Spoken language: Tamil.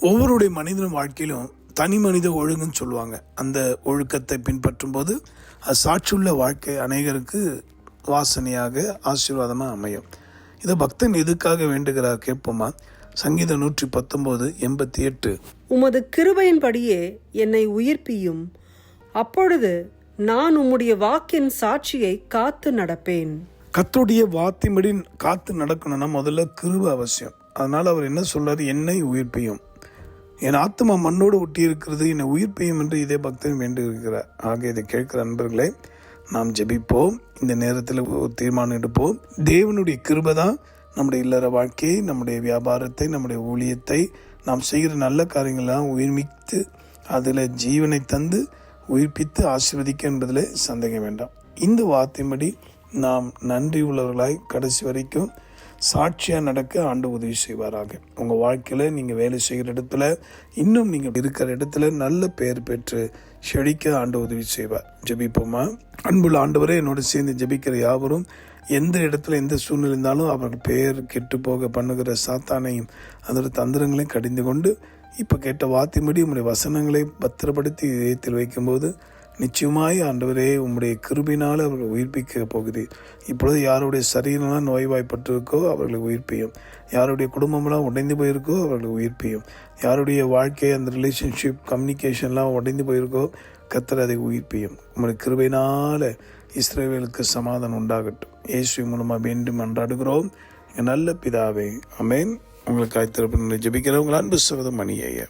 ஒவ்வொருடைய மனிதன் வாழ்க்கையிலும் தனி மனித ஒழுங்குன்னு சொல்லுவாங்க. அந்த ஒழுக்கத்தை பின்பற்றும் போது அது சாட்சியுள்ள வாழ்க்கை அநேகருக்கு வாசனையாக ஆசீர்வாதமாக அமையும். இதை பக்தன் எதுக்காக வேண்டுகிறார் கேட்போமா? சங்கீதம் 119:88. உமது கிருபையின்படியே என்னை உயிர்ப்பியும், அப்பொழுது நான் உம்முடைய வாக்கின் சாட்சியை காத்து நடப்பேன். கர்த்தருடைய வார்த்தையின்படி காத்து நடக்கணும்னா முதல்ல கிருபை அவசியம். அதனால் அவர் என்ன சொல்றாரு? என்னை உயிர்ப்பியும், என் ஆத்மா மண்ணோடு ஒட்டி இருக்கிறது, என்னை உயிர்ப்பியும் என்று இதே பக்தன் வேண்டியிருக்கிறார். ஆக இதை கேட்கிற நண்பர்களே, நாம் ஜெபிப்போம். இந்த நேரத்தில் ஒரு தீர்மானம் எடுப்போம். தேவனுடைய கிருபை தான் நம்முடைய இல்லற வாழ்க்கையை, நம்முடைய வியாபாரத்தை, நம்முடைய ஊழியத்தை, நாம் செய்கிற நல்ல காரியங்கள்லாம் உயிர்மித்து அதில் ஜீவனை தந்து உயிர்ப்பித்து ஆசீர்வதிக்க என்பதில் சந்தேகம் வேண்டாம். இந்த வார்த்தையின்படி நாம் நன்றி உள்ளவர்களாய் கடைசி வரைக்கும் சாட்சியாக நடக்க ஆண்டு உதவி செய்வாராக. உங்கள் வாழ்க்கையில் நீங்கள் வேலை செய்கிற இடத்துல, இன்னும் நீங்கள் இருக்கிற இடத்துல நல்ல பெயர் பெற்று செழிக்க ஆண்டு உதவி செய்வார். ஜெபிப்போமா? அன்புள்ள ஆண்டவரே, என்னோடு சேர்ந்து ஜெபிக்கிற யாவரும் எந்த இடத்துல எந்த சூழ்நிலை இருந்தாலும் அவர்கள் பெயர் கெட்டு போக பண்ணுகிற சாத்தானையும் அதோட தந்திரங்களையும் கடிந்து கொண்டு இப்போ கேட்ட வார்த்தையின்படி உங்களுடைய வசனங்களை பத்திரப்படுத்தி இதயத்தில் வைக்கும்போது நிச்சயமாய் ஆண்டவரே, உம்முடைய கிருபினால் அவர்கள் உயிர்ப்பிக்க போகிறீர். இப்பொழுது யாருடைய சரீரம்லாம் நோய்வாய்ப்பட்டிருக்கோ அவர்களை உயிர்ப்பியும், யாருடைய குடும்பம்லாம் உடைந்து போயிருக்கோ அவர்களை உயிர்ப்பியும், யாருடைய வாழ்க்கை அந்த ரிலேஷன்ஷிப் கம்யூனிகேஷன்லாம் உடைந்து போயிருக்கோ கர்த்தர் அதை உயிர்ப்பியும். உம்முடைய கிருபையினால் இஸ்ரவேலுக்கு சமாதானம் உண்டாகட்டும். இயேசு மூலமாக வேண்டும் மன்றாடுகிறோம் நல்ல பிதாவே, ஆமென். உங்களுக்கு ஆய்த்திருப்பு ஜெபிக்கிற உங்கள் அன்பு சகோதரன் மணி ஐயா.